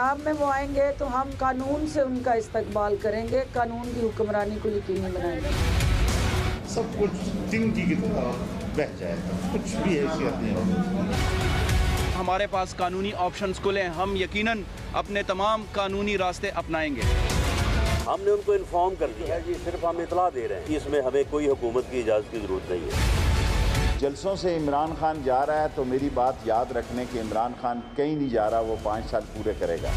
इंतजाम में वो आएंगे तो हम कानून से उनका इस्तकबाल करेंगे, कानून की हुक्मरानी को यकीनी बनाएंगे। सब कुछ टिंकी की तरह बह जाएगा, कुछ भी हैसियत नहीं होगी। हमारे पास कानूनी ऑप्शंस खुले हैं, हम यकीनन अपने तमाम कानूनी रास्ते अपनाएंगे। हमने उनको इन्फॉर्म कर दिया है, ये सिर्फ हम इतला दे रहे हैं, इसमें हमें कोई हुकूमत की इजाज़त की ज़रूरत नहीं है। जलसों से इमरान खान जा रहा है तो मेरी बात याद रखने कि इमरान खान कहीं नहीं जा रहा, वो 5 साल पूरे करेगा।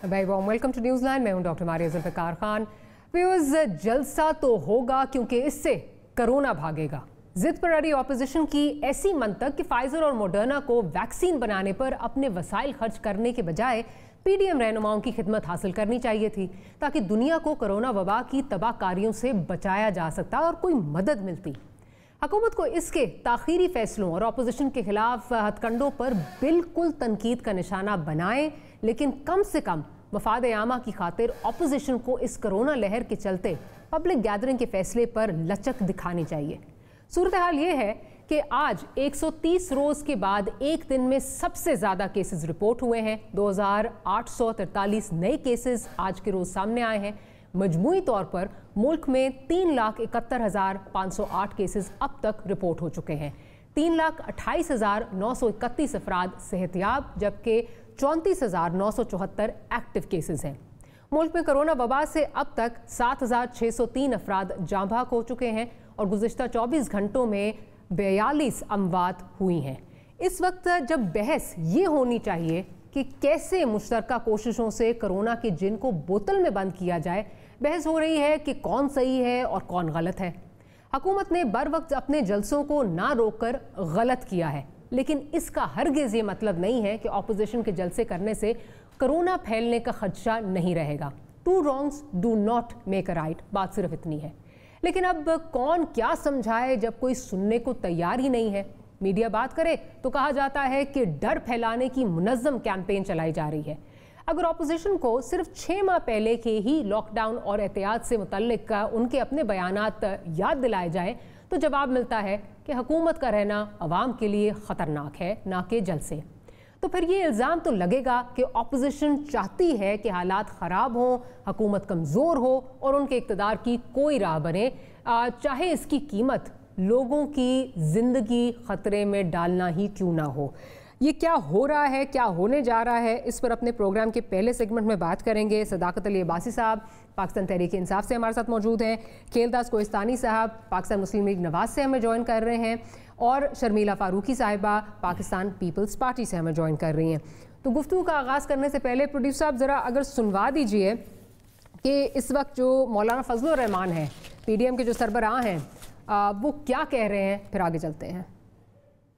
Very warm welcome to news line. मैं हूं डॉक्टर मारिया ज़ुल्फ़िकार खान। व्यूअर्स, जलसा तो होगा क्योंकि इससे कोरोना भागेगा। जिद पर अड़ी ऑपोजिशन की ऐसी मंतक कि फाइजर और मॉडर्ना को वैक्सीन बनाने पर अपने वसाइल खर्च करने के बजाय पीडीएम रहनुमाओं की खिदमत हासिल करनी चाहिए थी, ताकि दुनिया को कोरोना वबा की तबाहकारियों से बचाया जा सकता और कोई मदद मिलती। हुकूमत को इसके ताखीरी फैसलों और अपोजिशन के खिलाफ हथकंडों पर बिल्कुल तनकीद का निशाना बनाएं, लेकिन कम से कम मफाद आमा की खातिर अपोजिशन को इस कोरोना लहर के चलते पब्लिक गैदरिंग के फैसले पर लचक दिखानी चाहिए। सूरत हाल ये है कि आज 130 रोज़ के बाद एक दिन में सबसे ज़्यादा केसेस रिपोर्ट हुए हैं। 2843 नए केसेस आज के रोज़ सामने आए हैं। मजमूई तौर पर मुल्क में 3,71,508 केसेस अब तक रिपोर्ट हो चुके हैं। 3,28,931 अफराद सेहतियाब, जबकि 34,974 एक्टिव केसेस हैं। मुल्क में कोरोना वबा से अब तक 7,603 अफराद जाँ भाग हो चुके हैं और गुज़िश्ता 24 घंटों में 42 अमवात हुई हैं। इस वक्त जब बहस ये होनी चाहिए कि कैसे मुश्तरका कोशिशों से कोरोना के जिन को बोतल में बंद किया जाए, बहस हो रही है कि कौन सही है और कौन गलत है। हुकूमत ने बर वक्त अपने जलसों को ना रोककर गलत किया है, लेकिन इसका हरगिज़ ये मतलब नहीं है कि अपोजिशन के जलसे करने से कोरोना फैलने का खदशा नहीं रहेगा। 2 wrongs do not make a right, बात सिर्फ इतनी है। लेकिन अब कौन क्या समझाए जब कोई सुनने को तैयार ही नहीं है। मीडिया बात करे तो कहा जाता है कि डर फैलाने की मुनज़्ज़म कैंपेन चलाई जा रही है। अगर अपोजिशन को सिर्फ 6 माह पहले के ही लॉकडाउन और एहतियात से मुतल्लिक उनके अपने बयानात याद दिलाए जाए तो जवाब मिलता है कि हुकूमत का रहना अवाम के लिए ख़तरनाक है, ना कि जलसे। तो फिर ये इल्ज़ाम तो लगेगा कि अपोजिशन चाहती है कि हालात ख़राब हों, हुकूमत कमज़ोर हो और उनके इक़्तिदार की कोई राह बने, चाहे इसकी कीमत लोगों की ज़िंदगी ख़तरे में डालना ही क्यों ना हो। ये क्या हो रहा है, क्या होने जा रहा है, इस पर अपने प्रोग्राम के पहले सेगमेंट में बात करेंगे। सदाकत अली अब्बासी साहब पाकिस्तान तहरीक इंसाफ से हमारे साथ मौजूद हैं। खेलदास कोहिस्तानी साहब पाकिस्तान मुस्लिम लीग नवाज से हमें ज्वाइन कर रहे हैं और शर्मिला फारूकी साहिबा पाकिस्तान पीपल्स पार्टी से हमें ज्वाइन कर रही हैं। तो गुफ्तगू का आगाज़ करने से पहले प्रोड्यूसर साहब ज़रा अगर सुनवा दीजिए कि इस वक्त जो मौलाना फजलुर रहमान हैं, पीडीएम के जो सरबराह हैं, वो क्या कह रहे हैं, फिर आगे चलते हैं।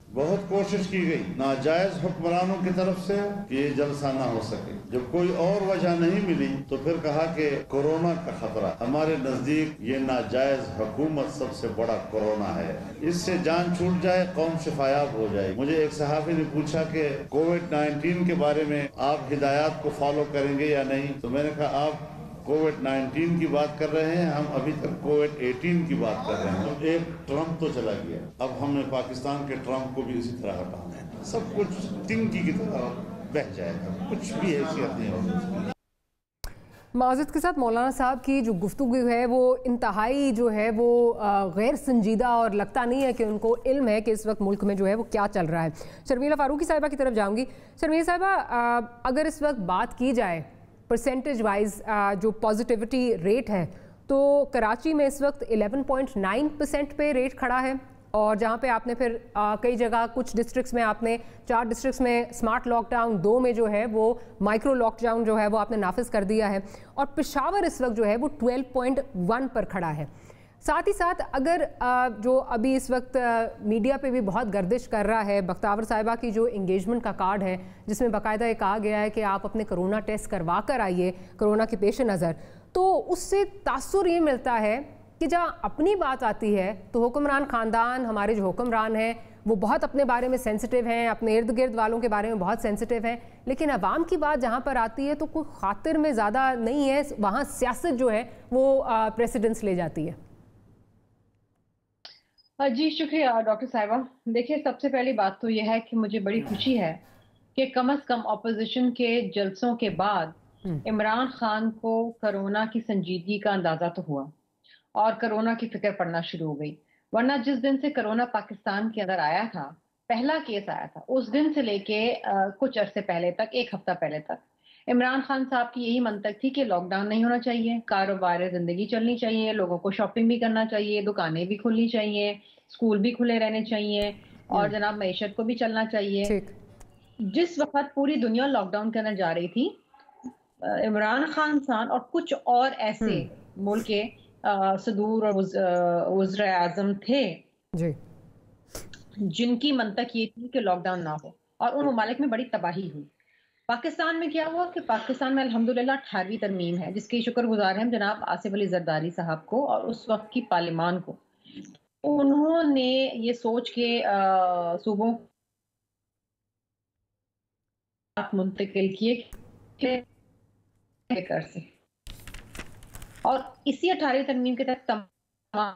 बहुत कोशिश की गई नाजायज हुक्मरानों की तरफ से कि ये जलसा ना हो सके। जब कोई और वजह नहीं मिली तो फिर कहा कि कोरोना का खतरा। हमारे नजदीक ये नाजायज हुकूमत सबसे बड़ा कोरोना है। इससे जान छूट जाए, कौम शिफायाब हो जाए। मुझे एक सहाफी ने पूछा कि कोविड-19 के बारे में आप हिदायत को फॉलो करेंगे या नहीं, तो मैंने कहा आप कोविड-19 की बात कर रहे हैं, हम अभी तक कोविड-18 की बात कर रहे हैं। एक ट्रम्प तो चला गया, अब हमने पाकिस्तान के ट्रम्प को भी इसी तरह हटाना है। सब कुछ टिंकी की तरह बह जाएगा, कुछ भी हैसियत नहीं होगी। माज़रत के साथ मौलाना साहब की जो गुफ्तगू है वो इंतहाई जो है वो गैर संजीदा और लगता नहीं है कि उनको इल्म है कि इस वक्त मुल्क में जो है वो क्या चल रहा है। शर्मिला फारूकी साहिबा की तरफ जाऊँगी। शर्मिला साहिबा, अगर इस वक्त बात की जाए परसेंटेज वाइज जो पॉजिटिविटी रेट है, तो कराची में इस वक्त 11.9% पे रेट खड़ा है और जहाँ पे आपने फिर कई जगह कुछ डिस्ट्रिक्ट्स में आपने 4 डिस्ट्रिक्ट्स में स्मार्ट लॉकडाउन, 2 में जो है वो माइक्रो लॉकडाउन जो है वो आपने नाफिज कर दिया है और पेशावर इस वक्त जो है वो 12.1 पर खड़ा है। साथ ही साथ अगर जो अभी इस वक्त मीडिया पे भी बहुत गर्दिश कर रहा है बख्तावर साहिबा की जो इंगेजमेंट का कार्ड है, जिसमें बाकायदा ये कहा गया है कि आप अपने कोरोना टेस्ट करवा कर आइए कोरोना के पेश नज़र, तो उससे तासुर ये मिलता है कि जहाँ अपनी बात आती है तो हुक्मरान ख़ानदान, हमारे जो हुक्मरान हैं वो बहुत अपने बारे में सेंसिटिव हैं, अपने इर्द गिर्द वालों के बारे में बहुत सेंसिटिव हैं, लेकिन अवाम की बात जहाँ पर आती है तो कोई खातिर में ज़्यादा नहीं है, वहाँ सियासत जो है वो प्रेसिडेंस ले जाती है। جی شکریہ ڈاکٹر صاحبہ. دیکھیے سب سے پہلی بات تو یہ ہے کہ مجھے بڑی خوشی ہے کہ کم از کم اپوزیشن کے جلسوں کے بعد عمران خان کو کرونا کی سنجیدگی کا اندازہ تو ہوا اور کرونا کی فکر پڑنا شروع ہو گئی. ورنہ جس دن سے کرونا پاکستان کے اندر آیا تھا، پہلا کیس آیا تھا، اس دن سے لے کے کچھ عرصے پہلے تک، ایک ہفتہ پہلے تک عمران خان صاحب کی یہی منطق تھی کہ لاک ڈاؤن نہیں ہونا چاہیے، کاروبار زندگی چلنی چاہیے، لوگوں کو شاپنگ بھی کرنا چاہیے، دکانیں بھی کھلنی چاہیے، اسکول بھی کھلے رہنے چاہیے اور جناب معیشت کو بھی چلنا چاہیے. جس وقت پوری دنیا لاک ڈاؤن کے اندر جا رہی تھی، عمران خان صاحب اور کچھ اور ایسے ملک کے صدور اور وزراء اعظم تھے جن کی منطق یہ تھی کہ لاک ڈاؤن نہ ہو، اور ان ممالک میں بڑی تباہی ہوئی. پاکستان میں کیا ہوا کہ پاکستان میں الحمدللہ 18ویں ترمیم ہے، جس کے شکر گزار ہیں جناب آصف علی زرداری صاحب کو اور اس وقت کی پارلیمان کو. انہوں نے یہ سوچ کے صوبوں منتقل کیے کر سے، اور اسی 18ویں ترمیم کے تحت تمام.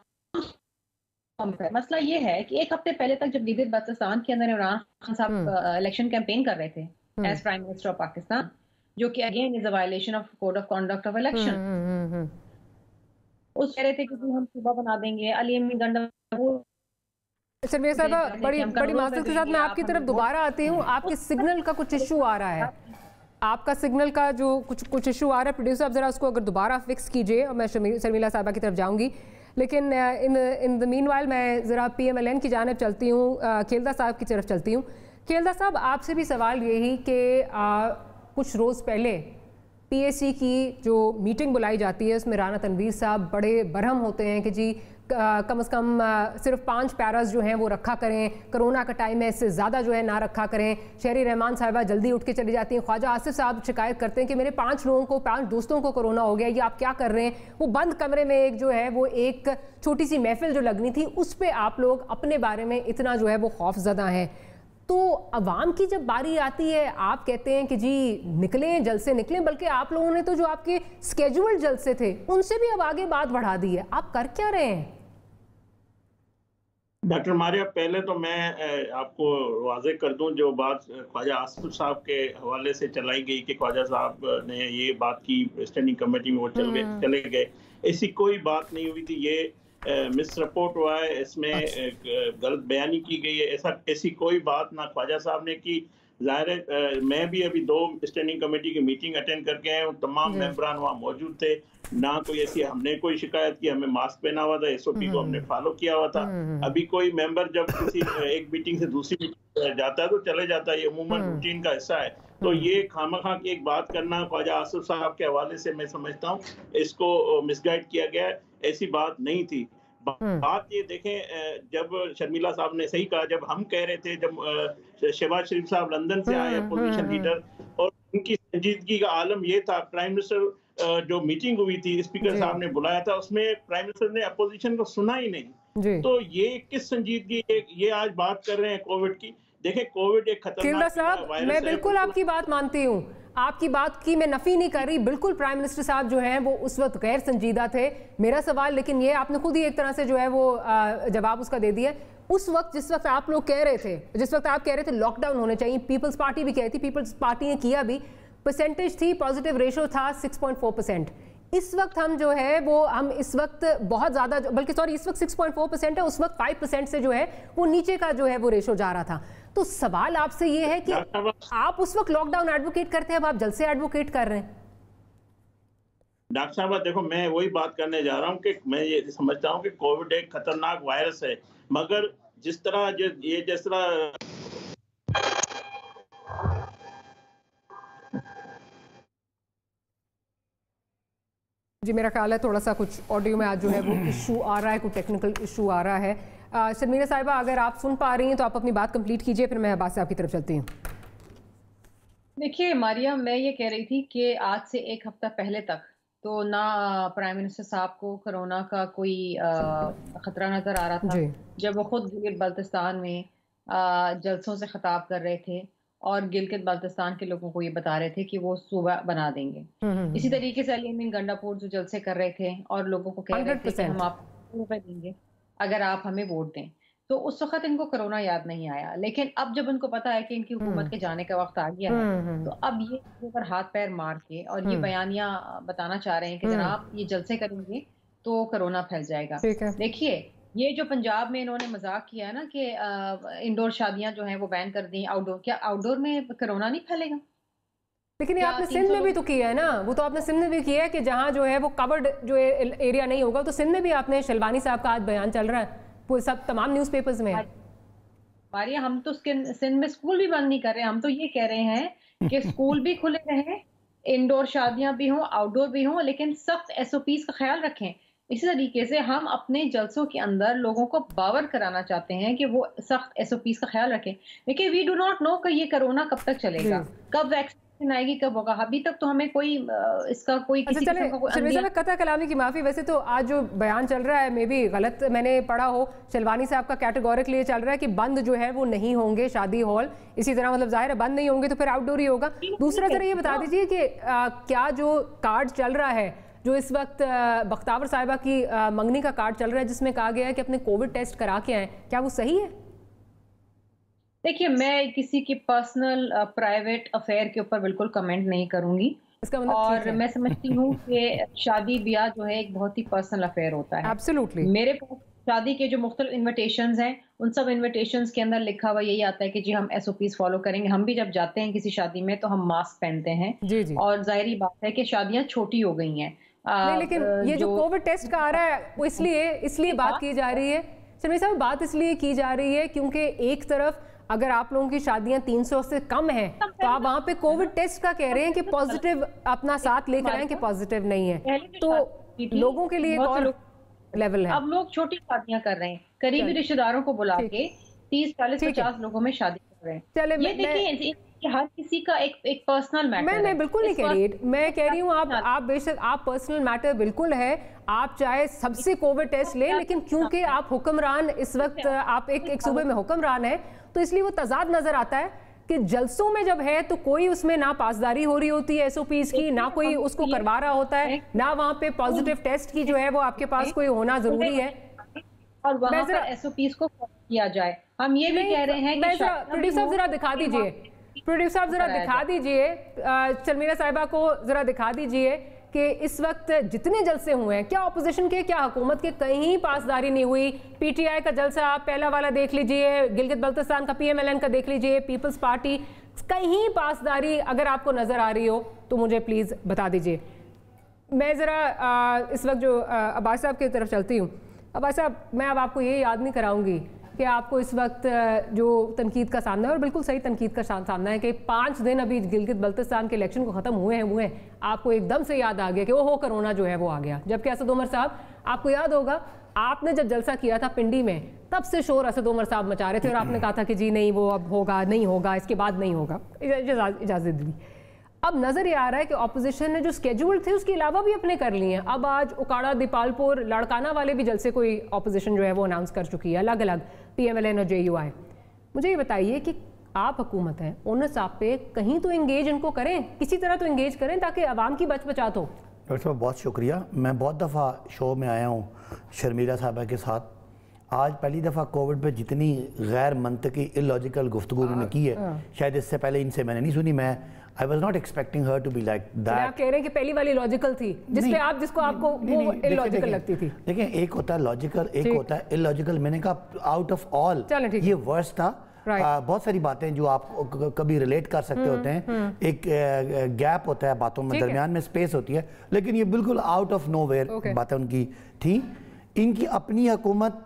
مسئلہ یہ ہے کہ ایک ہفتے پہلے تک جب لیڈر بلوچستان کے اندر عمران خان صاحب الیکشن کیمپین کر رہے تھے as prime minister of Pakistan, جو کہ again is a violation of code of conduct of election, اس کہہ رہے تھے کہ ہم صوبہ بنا دیں گے. علی امین گنڈا سرمیر صاحبہ بڑی معذرت کے ساتھ میں آپ کی طرف دوبارہ آتی ہوں. آپ کے سگنل کا کچھ ایشو آ رہا ہے، آپ کا سگنل کا جو کچھ ایشو آ رہا ہے. پروڈیوسر صاحب ذرا اس کو اگر دوبارہ فکس کیجئے اور میں شرمیلا صاحبہ کی طرف جاؤں گی. لیکن ان دا مین وائل میں ذرا پی ایم ایل این کی جانب چلتی ہوں، کھیلدہ صاحب کی طرف چلتی ہوں. کھیلدہ صاحب آپ سے بھی سوال یہی کہ کچھ روز پہلے پی ایس سی کی جو میٹنگ بلائی جاتی ہے اس میں رانا تنویر صاحب بڑے برہم ہوتے ہیں کہ جی کم از کم صرف 5 پیراز جو ہیں وہ رکھا کریں، کرونا کا ٹائم ہے اس سے زیادہ جو ہے نہ رکھا کریں. شہری رحمان صاحبہ جلدی اٹھ کے چلی جاتی ہیں. خواجہ آصف صاحب شکایت کرتے ہیں کہ میرے 5 دوستوں کو کرونا ہو گیا، یہ آپ کیا کر رہے ہیں. وہ بند کمرے میں ایک جو ہے وہ ایک چھوٹی سی محفل جو لگنی تھی اس پہ آپ لوگ اپنے بارے میں اتنا جو ہے وہ خوف زدہ ہیں. تو عوام کی جب باری آتی ہے آپ کہتے ہیں کہ جی نکلیں، جلسے نکلیں، بلکہ آپ لوگوں نے تو جو آپ کے سکیجول جلسے تھے ان سے بھی اب آگے بات بڑھا دی ہے. آپ کر کیا رہے ہیں؟ ڈاکٹر ماریہ، پہلے تو میں آپ کو واضح کر دوں جو بات خواجہ آصف صاحب کے حوالے سے چلائی گئی کہ خواجہ صاحب نے یہ بات کی اسٹینڈنگ کمیٹی میں وہ چلے گئے، ایسی کوئی بات نہیں ہوئی تھی. یہ مس رپورٹ ہوا ہے، اس میں غلط بیانی کی گئی ہے. ایسی کوئی بات نہ خواجہ صاحب نے کی. ظاہر ہے میں بھی ابھی 2 اسٹینڈنگ کمیٹی کی میٹنگ اٹینڈ کر کے آئے ہوں، تمام ممبران وہاں موجود تھے. نہ کوئی ایسی ہم نے کوئی شکایت کی، ہمیں ماسک پہنا ہوا تھا، ایس او پی کو ہم نے فالو کیا ہوا تھا. ابھی کوئی ممبر جب کسی ایک میٹنگ سے دوسری میٹنگ جاتا ہے تو چلے جاتا ہے، یہ عموماً روٹین کا حصہ ہے. تو یہ خامخواہ کی ایک بات کرنا خواجہ آصف صاحب کے حوالے سے میں سمجھتا ہوں اس کو مس گائیڈ کیا گیا ہے. ایسی بات نہیں تھی. بات یہ دیکھیں، جب شرمیلا صاحب نے صحیح کہا، جب ہم کہہ رہے تھے، جب شہباز شریف صاحب لندن سے آئے اپوزیشن لیڈر، اور ان کی سنجیدگی کا عالم یہ تھا، پرائم منسٹر جو میٹنگ ہوئی تھی اسپیکر صاحب نے بلایا تھا، اس میں پرائم منسٹر نے اپوزیشن کو سنا ہی نہیں. تو یہ کس سنجیدگی، یہ آج بات کر رہے ہیں کووڈ کی. دیکھیں کووڈ ایک خطرناک وائرس ہے. میں بالکل آپ کی بات مانتی ہوں، آپ کی بات کی میں نفی نہیں کر رہی. بالکل پرائم منسٹر صاحب جو ہیں وہ اس وقت غیر سنجیدہ تھے. میرا سوال لیکن یہ آپ نے خود ہی ایک طرح سے جو ہے وہ جواب اس کا دے دیا. اس وقت جس وقت آپ لوگ کہہ رہے تھے، جس وقت آپ کہہ رہے تھے لاک ڈاؤن ہونے چاہیے، پیپلز پارٹی بھی کہتی، پیپلز پارٹی نے کیا بھی، پرسنٹیج تھی، پازیٹیو ریشو تھا 6.4%. اس وقت ہم جو ہے وہ اس وقت بہت زیادہ، بلکہ سوری اس وقت 6.4% ہے، اس وقت 5% سے جو ہے وہ نیچے کا جو ہے وہ ریشو جا رہا تھا. تو سوال آپ سے یہ ہے کہ آپ اس وقت لاک ڈاؤن ایڈوکیٹ کرتے ہیں، اب آپ جلسے ایڈوکیٹ کر رہے ہیں. ڈاکٹر صاحب دیکھو، میں وہی بات کرنے جا رہا ہوں کہ میں یہ سمجھتا ہوں کہ کووڈ ایک خطرناک وائرس ہے، مگر جس طرح جی میرا خیال ہے تھوڑا سا کچھ آڈیو میں آج جو ہے وہ ایشو آ رہا ہے، کوئی ٹیکنیکل ایشو آ رہا ہے. شرمیلا صاحبہ اگر آپ سن پا رہی ہیں تو آپ اپنی بات کمپلیٹ کیجئے، پھر میں عباس صاحب کی طرف چلتی ہوں. دیکھیے ماریہ، میں یہ کہہ رہی تھی کہ آج سے ایک ہفتہ پہلے تک تو نہ پرائم منسٹر صاحب کو کرونا کا کوئی خطرہ نظر آ رہا تھا جب وہ خود گلگت بلتستان میں جلسوں سے خطاب کر رہے تھے اور گلگت بلتستان کے لوگوں کو یہ بتا رہے تھے کہ وہ صوبہ بنا دیں گے. اسی طریقے سے علی امین گنڈا پور جو جلسے کر رہے تھے اور لوگوں کو کہہ رہے تھے کہ ہم آپ کو روپے دیں گے. अगर आप हमें वोट दें। तो उस वक्त इनको कोरोना याद नहीं आया, लेकिन अब जब उनको पता है कि इनकी हुकूमत के जाने का वक्त आ गया है, तो अब ये ऊपर हाथ पैर मार के और ये बयानियां बताना चाह रहे हैं कि जनाब ये जलसे करेंगे तो कोरोना फैल जाएगा। देखिए ये जो पंजाब में इन्होंने मजाक किया है ना कि इंडोर शादियां जो हैं वो बैन कर दी, आउटडोर, क्या आउटडोर में कोरोना नहीं फैलेगा? लेकिन ये आपने सिंध में भी तो किया है ना, वो तो आपने सिंध में भी किया है कि जहाँ जो है वो कवर्ड जो एरिया नहीं होगा, तो सिंध में भी आपने शलवानी साहब का आज बयान चल रहा है, वो सब तमाम न्यूज़पेपर्स में है। मारिया, हम तो सिंध में स्कूल भी बंद नहीं कर रहे, हम तो ये कह रहे हैं कि स्कूल भी खुले रहें, इंडोर शादियां भी हों, आउटडोर भी हों, लेकिन सख्त SOPs का ख्याल रखें। इसी तरीके से हम अपने जलसों के अंदर लोगों को बावर कराना चाहते हैं कि वो सख्त SOPs का ख्याल रखें। देखिए वी डू नॉट नो कि ये कोरोना कब तक चलेगा, कब वैक्सीन आएगी, कब होगा। अभी तक तो हमें कोई इसका कोई किसी किस्म का कोई कता कलामी की माफी। वैसे तो आज जो बयान चल रहा है मे भी गलत मैंने पढ़ा हो, शलवानी साहब का कैटेगोरिकली चल रहा है कि बंद जो है वो नहीं होंगे शादी हॉल, इसी तरह मतलब जाहिर है बंद नहीं होंगे तो फिर आउटडोर ही होगा। दूसरा जरा ये बता दीजिए कि क्या जो कार्ड चल रहा है, जो इस वक्त बख्तावर साहिबा की मंगनी का कार्ड चल रहा है जिसमें कहा गया है कि अपने कोविड टेस्ट करा के आए, क्या वो सही है? देखिए मैं किसी की पर्सनल प्राइवेट अफेयर के ऊपर बिल्कुल कमेंट नहीं करूंगी, इसका मतलब और मैं समझती हूँ कि शादी ब्याह जो है एक बहुत ही पर्सनल अफेयर होता है। एब्सोल्युटली। मेरे पास शादी के जो मुख्तलिफ इन्विटेशंस हैं, उन सब इन्विटेशंस के अंदर लिखा हुआ यही आता है कि जी हम SOPs फॉलो करेंगे। हम भी जब जाते हैं किसी शादी में तो हम मास्क पहनते हैं जी जी। और जाहिर बात है कि शादियां छोटी हो गई हैं। नहीं, लेकिन ये जो कोविड टेस्ट का आ रहा है वो इसलिए बात की जा रही है शर्मी साहब, बात इसलिए की जा रही है क्योंकि एक तरफ अगर आप लोगों की शादियां 300 से कम हैं तो आप वहां पे कोविड टेस्ट का कह रहे हैं कि पॉजिटिव अपना साथ लेकर आए कि पॉजिटिव नहीं है, तो लोगों के लिए एक और लेवल है। अब लोग छोटी शादियां कर रहे हैं, करीबी रिश्तेदारों को बुला के 30, 40, 50 लोगों में शादी कर रहे हैं। चले ये देखिए हर किसी का एक पर्सनल मैटर है। मैं बिल्कुल नहीं कह रही, मैं कह रही हूँ आप बेशक आप पर्सनल मैटर बिल्कुल है, आप चाहे सबसे कोविड टेस्ट लें, लेकिन क्योंकि आप हुक्मरान इस वक्त आप एक सूबे में हुक्मरान है तो इसलिए वो तजाद नजर आता है कि जलसों में जब है तो कोई उसमें ना पासदारी हो रही होती है SOPs की, ना कोई उसको करवा रहा होता है, ना वहाँ पे पॉजिटिव टेस्ट की जो है वो आपके पास कोई होना जरूरी है, और वहाँ पर SOPs को किया जाए। हम ये भी कह रहे हैं कि प्रोड्यूसर जरा दिखा दीजिए, प्रोड्यूसर आप जरा दिखा दीजिए, शर्मीला साहिबा को जरा दिखा दीजिए कि इस वक्त जितने जलसे हुए हैं, क्या अपोजिशन के क्या हुकूमत के कहीं पासदारी नहीं हुई। PTI का जलसा आप पहला वाला देख लीजिए, गिलगित बल्तिस्तान का PMLN का देख लीजिए, पीपल्स पार्टी, कहीं पासदारी अगर आपको नजर आ रही हो तो मुझे प्लीज बता दीजिए। मैं जरा इस वक्त जो अब्बास साहब की तरफ चलती हूँ। अब्बास साहब, मैं अब आपको ये याद नहीं कराऊंगी कि आपको इस वक्त जो तनकीद का सामना है, और बिल्कुल सही तनकीद का सामना है कि 5 दिन अभी गिलगित बल्तिस्तान के इलेक्शन को ख़त्म हुए हैं, आपको एकदम से याद आ गया कि ओहो कोरोना जो है वो आ गया। जबकि असद उमर साहब, आपको याद होगा आपने जब जलसा किया था पिंडी में, तब से शोर असद उमर साहब मचा रहे थे और आपने कहा था कि जी नहीं वो अब होगा, नहीं होगा, इसके बाद नहीं होगा, इजाज़त दी। अब नजर ये आ रहा है कि ऑपोजिशन ने जो स्केड्यूल थे उसके अलावा भी अपने कर लिए हैं। अब आज उकाड़ा, दीपालपुर, लड़काना वाले भी जलसे कोई ऑपोजिशन जो है वो अनाउंस कर चुकी है, अलग अलग PMLN और JUI। मुझे ये बताइए कि आप हुकूमत हैं, ओनर्स आप पे कहीं तो इंगेज इनको करें, किसी तरह तो इंगेज करें ताकि आवाम की बचबचात हो। डॉक्टर साहब बहुत शुक्रिया, मैं बहुत दफ़ा शो में आया हूँ शर्मीला साहबा के साथ। आज पहली दफ़ा कोविड पे जितनी गैर मंतकी इलॉजिकल गुफ्तगू उन्होंने की है, शायद इससे पहले इनसे मैंने नहीं सुनी। मैं I was not expecting her to be like that. आप कह रहे हैं कि पहली वाली लॉजिकल थी जिसपे आप जिसको आपको वो इलॉजिकल लगती थी। देखिए एक होता है लॉजिकल, एक होता है इलॉजिकल। मैंने कहा आउट ऑफ ऑल ये वर्स्ट था। बहुत सारी बातें जो आप कभी रिलेट कर सकते होते हैं, एक गैप होता है बातों में, दरमियान में स्पेस होती है, लेकिन ये बिल्कुल आउट ऑफ नोवेयर बातें उनकी थी। इनकी अपनी हुकूमत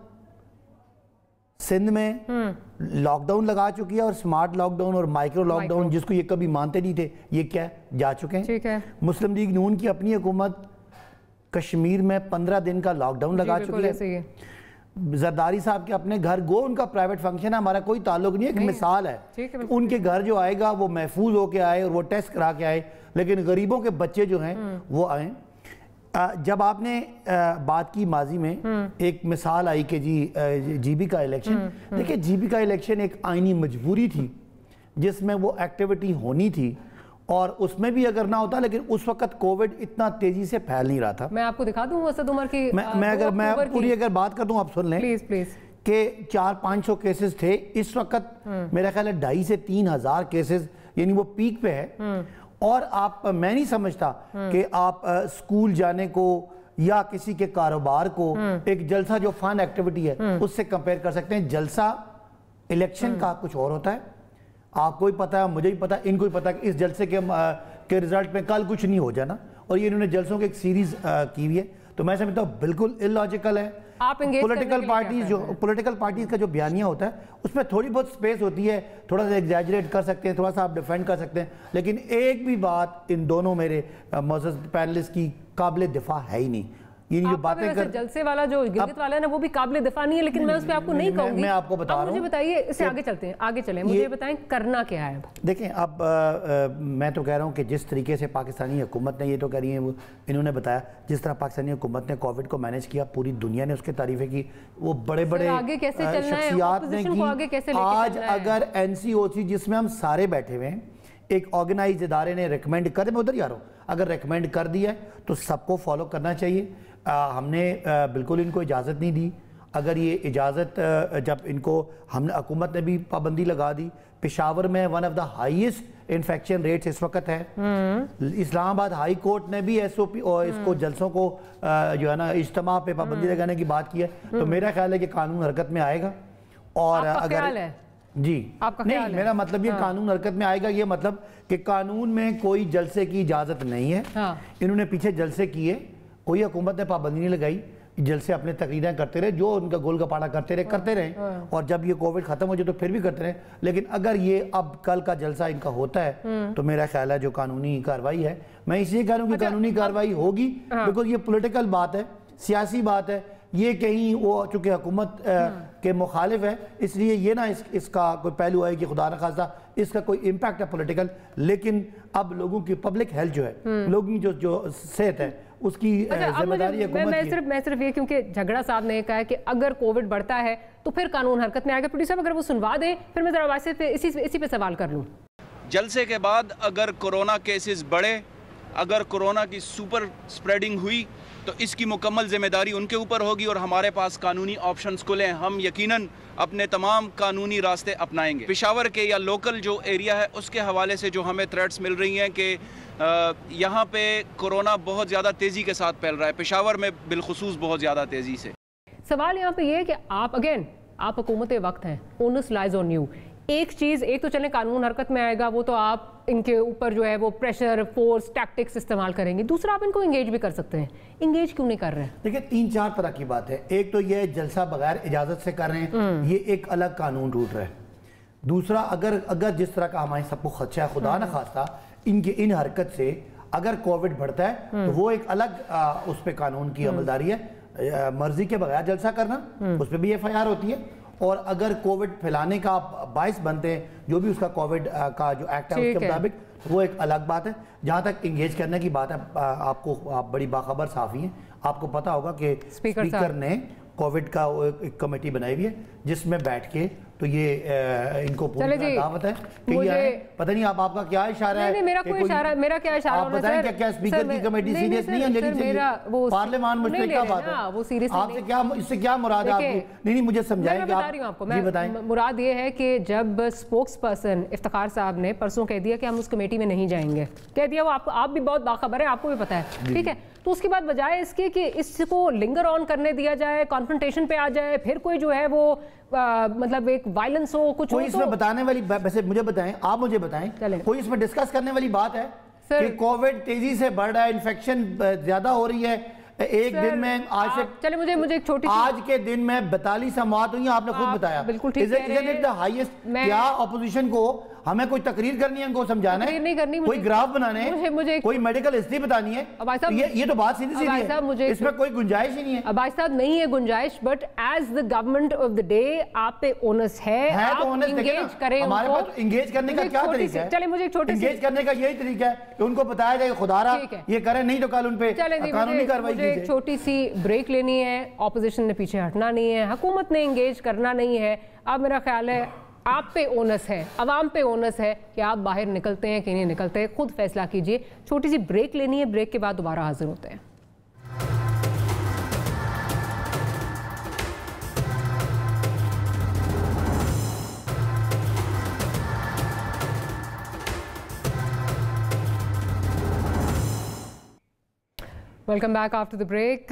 सिंध में लॉकडाउन लगा चुकी है, और स्मार्ट लॉकडाउन और माइक्रो लॉकडाउन जिसको ये कभी मानते नहीं थे, ये क्या जा चुके हैं। ठीक है। मुस्लिम लीग नून की अपनी हुकूमत कश्मीर में 15 दिन का लॉकडाउन लगा चुकी है। जरदारी साहब के अपने घर गो, उनका प्राइवेट फंक्शन है, हमारा कोई ताल्लुक नहीं है, एक मिसाल है। उनके घर जो आएगा वो महफूज होके आए और वो टेस्ट करा के आए, लेकिन गरीबों के बच्चे जो हैं वो आए। जब आपने बात की माजी में, एक मिसाल आई कि GB का इलेक्शन, देखिए GB का इलेक्शन एक आईनी मजबूरी थी जिसमें वो एक्टिविटी होनी थी, اور اس میں بھی اگر نہ ہوتا, لیکن اس وقت کووڈ اتنا تیزی سے پھیل نہیں رہا تھا. میں آپ کو دکھا دوں اسد عمر کی, میں پوری اگر بات کر دوں, آپ سن لیں پلیز, کہ 400-500 کیسز تھے. اس وقت میرا خیال ہے 2,500 سے 3,000 کیسز, یعنی وہ پیک پہ ہے. اور میں نہیں سمجھتا کہ آپ اسکول جانے کو یا کسی کے کاروبار کو ایک جلسہ جو فن ایکٹیویٹی ہے اس سے کمپیئر کر سکتے ہیں. جلسہ الیکشن کا کچھ اور ہوتا ہے, آپ کو بھی پتا ہے, مجھے بھی پتا ہے, ان کو بھی پتا ہے کہ اس جلسے کے رزلٹ میں کل کچھ نہیں ہو جانا, اور یہ انہوں نے جلسوں کی ایک سیریز کی ہوئی ہے. تو میں سمجھتا ہوں بالکل illogical ہے. پولیٹیکل پارٹیز کا جو بیانیہ ہوتا ہے اس میں تھوڑی بہت سپیس ہوتی ہے, تھوڑا سا ایگزیجریٹ کر سکتے ہیں, تھوڑا سا آپ ڈیفینڈ کر سکتے ہیں, لیکن ایک بھی بات ان دونوں میرے معزز پینلسٹ کی قابل دفاع ہے ہی نہیں. یہ جو باتیں کر جلسے والا جو گلگت والا ہے نا, وہ بھی قابل دفاع نہیں ہے, لیکن میں اس پہ آپ کو نہیں کہوں گی. میں آپ کو بتا رہا ہوں, مجھے بتائیے, اس سے آگے چلتے ہیں, آگے چلیں, مجھے بتائیں کرنا کیا ہے. دیکھیں اب میں تو کہہ رہا ہوں کہ جس طریقے سے پاکستانی حکومت نے, یہ تو کہہ رہی ہیں انہوں نے بتایا, جس طرح پاکستانی حکومت نے کووڈ کو مینیج کیا, پوری دنیا نے اس کے تعریفیں کی, وہ بڑے بڑے شخصیات نے کی. آج اگر NCOC جس میں ہم سارے بیٹھے ہوئے ہیں, ایک آرگنائز ادارے نے ریکمینڈ کر, میں ادھر ہی آ رہا ہوں, اگر ریکمینڈ کر دیا ہے تو سب کو فالو کرنا چاہیے. ہم نے بالکل ان کو اجازت نہیں دی. اگر یہ اجازت جب ان کو ہم نے, حکومت نے بھی پابندی لگا دی. پشاور میں one of the highest infection rates اس وقت ہے. اسلام آباد ہائی کورٹ نے بھی SOP اور اس کو جلسوں کو جو ہے نا اجتماع پہ پابندی لگانے کی بات کی ہے. تو میرا خیال ہے کہ قانون حرکت میں آئے گا. اور اگر جی نہیں, میرا مطلب یہ قانون حرکت میں آئے گا, یہ مطلب کہ قانون میں کوئی جلسے کی اجازت نہیں ہے. انہوں نے پیچھے جلسے کیے, کوئی حکومت نے پابندی نہیں لگائی, جلسے اپنے تقریریں کرتے رہے, جو ان کا گول گپاڑا کرتے رہے, اور جب یہ کووڈ ختم ہو جائے تو پھر بھی کرتے رہے. لیکن اگر یہ اب کل کا جلسہ ان کا ہوتا ہے تو میرا خیال ہے جو قانونی کارروائی ہے, میں اس لیے کہہ رہا ہوں کہ قانونی کارروائی ہوگی, بیکاز یہ پولیٹیکل بات ہے, سیاسی بات ہے. یہ کہیں وہ چونکہ حکومت کے مخالف ہے, اس لیے یہ نہ اس کا کوئی پہلو ہے کہ خدا نہ خواستہ اس کا کوئی امپیکٹ ہے پولیٹیکل. لیکن اب لوگوں کی پبلک ہیلتھ جو ہے, لوگوں کی جو صحت ہے, اس کی ذمہ داری حکومت کی ہے. میں صرف یہ, کیونکہ جھگڑا صاحب نے کہا ہے کہ اگر کووڈ بڑھتا ہے تو پھر قانون حرکت میں آئے گا. پروڈیوسر صاحب اگر وہ سنوا دیں, پھر میں ذرا واسطے پہ اسی پہ سوال کر لوں. جلسے کے بعد اگر کورونا کیسز بڑھے, اگر کورونا کی سپر سپریڈنگ ہوئی, تو اس کی مکمل ذمہ داری ان کے اوپر ہوگی, اور ہمارے پاس قانونی آپشنز کھلے ہیں. ہم یقیناً اپنے تمام قانونی راستے اپنائیں گے. پشاور کے یا لوکل جو ایریا ہے اس کے حوالے سے جو ہمیں تھریٹس مل رہی ہیں کہ یہاں پہ کورونا بہت زیادہ تیزی کے ساتھ پھیل رہا ہے, پشاور میں بالخصوص بہت زیادہ تیزی سے. سوال یہاں پہ یہ ہے کہ آپ حکومت وقت ہیں, اونس لائز آن یو. ایک تو چلیں قانون حرکت میں آئے گا, وہ تو آپ ان کے اوپر جو ہے وہ پریشر, فورس, ٹیکٹکس استعمال کریں گے. دوسرا, آپ ان کو انگیج بھی کر سکتے ہیں. انگیج کیوں نہیں کر رہے ہیں؟ دیکھیں 3-4 طرح کی بات ہے. ایک تو یہ جلسہ بغیر اجازت سے کر رہے ہیں, یہ ایک الگ قانون ٹوٹ رہا ہے. دوسرا, اگر جس طرح کا ہمارے سب کو خدشہ ہے, خدا نہ خواستہ ان حرکت سے اگر کووڈ بڑھتا ہے تو وہ ایک الگ اس پہ قانون کی عملداری ہے. مرضی کے بغیر جلسہ کرنا, اس پہ بھی FIR ہوتی ہے. اور اگر کووڈ پھیلانے کا باعث بنتے ہیں, جو بھی اس کا کووڈ کا جو ایکٹ ہے اس کے مطابق, وہ ایک الگ بات ہے. جہاں تک انگیج کرنے کی بات ہے, آپ بڑی باخبر صحافی ہیں, آپ کو پتا ہوگا کہ اسپیکر نے کووڈ کا ایک کمیٹی بنائی ہوئی ہے جس میں بیٹھ کے, تو یہ ان کو پوری دعوت ہے کہ یہ پتہ نہیں آپ کا کیا اشارہ ہے. میرا کیا اشارہ آپ بتائیں کہ کیا اسپیکر کی کمیٹی سیریس نہیں ہے لینی چاہیے؟ پارلیمان مشترکہ کا بات ہے, آپ سے کیا, اس سے کیا مراد ہے آپ کی؟ نہیں مجھے سمجھائیں کہ آپ جی بتائیں. مراد یہ ہے کہ جب اسپوکس پرسن افتخار صاحب نے پرسوں کہہ دیا کہ ہم اس کمیٹی میں نہیں جائیں گے, کہہ دیا, وہ آپ بھی بہت باخبر ہیں, آپ کو بھی پتا ہے, ٹھیک ہے, تو اس کے بعد بجائے اس کے کہ اس کو لنگر آن کرنے دیا جائے, کانفرنٹیشن پہ آ جائے, پھر کوئی جو ہے وہ مطلب ایک وائلنس ہو, کچھ کوئی اس میں بتانے والی, ویسے مجھے بتائیں, آپ مجھے بتائیں, کوئی اس میں ڈسکس کرنے والی بات ہے کہ کووڈ تیزی سے بڑھ رہا ہے, انفیکشن زیادہ ہو رہی ہے, ایک دن میں آج سے چلے مجھے ایک چھوٹی آج کے دن میں 42 اموات ہوئی ہیں, آپ نے خود بتایا. بالکل ٹھیک ہے. کیا اپوزیشن کو ہمیں کوئی تقریر کرنی ہے, ان کو سمجھانا ہے, کوئی گراف بنانے ہیں, کوئی میڈیکل ہسٹری بتانی ہے, یہ تو بات سیدھی ہے, اس میں کوئی گنجائش ہی نہیں ہے. عباس صاحب نہیں ہے گنجائش, but as the government of the day آپ پہ اونس ہے, تو انگیج کریں. ہمارے پاس انگیج کرنے کا کیا طریقہ ہے؟ چلے مجھے انگیج کرنے کا یہی طریقہ ہے کہ ان کو بتایا جائے خدا را یہ کریں, نہیں تو کل ان پہ قانونی کارروائی کی جائے. ایک چھوٹی سی بریک لینی ہے, اپوزیشن نے پیچھے ہٹنا نہیں ہے, حکومت نے انگیج کرنا نہیں ہے. اب میرا خیال ہے आप पे ओनस है, अवाम पे ओनस है कि आप बाहर निकलते हैं कि नहीं निकलते, खुद फैसला कीजिए। छोटी सी ब्रेक लेनी है, ब्रेक के बाद दोबारा हाजिर होते हैं। Welcome back after the break.